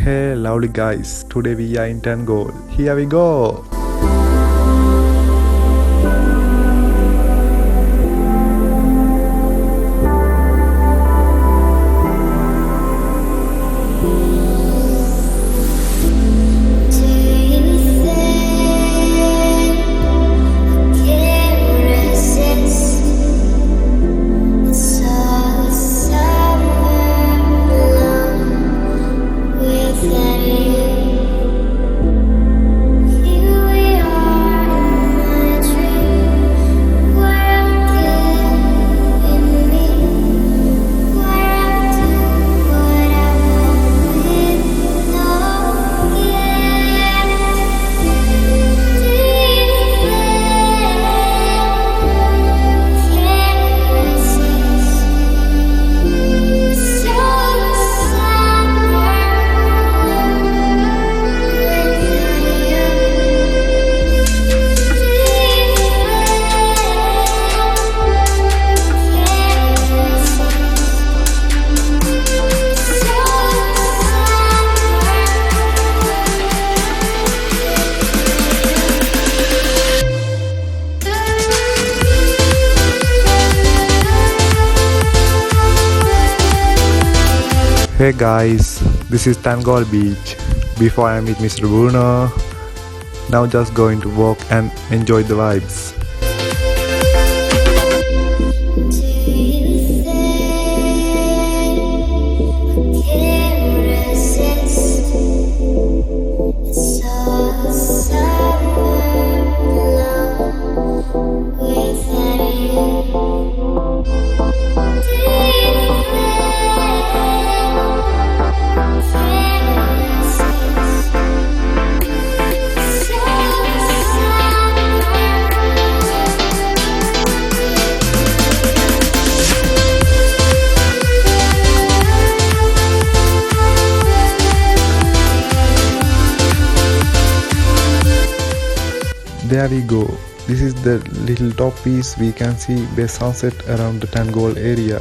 Hey lovely guys, today we are in Tangalle. Here we go! Hey guys, this is Tangalle Beach. Before I meet Mr. Bruno, now just going to walk and enjoy the vibes. There we go. This is the little top piece we can see by sunset around the Tangalle area.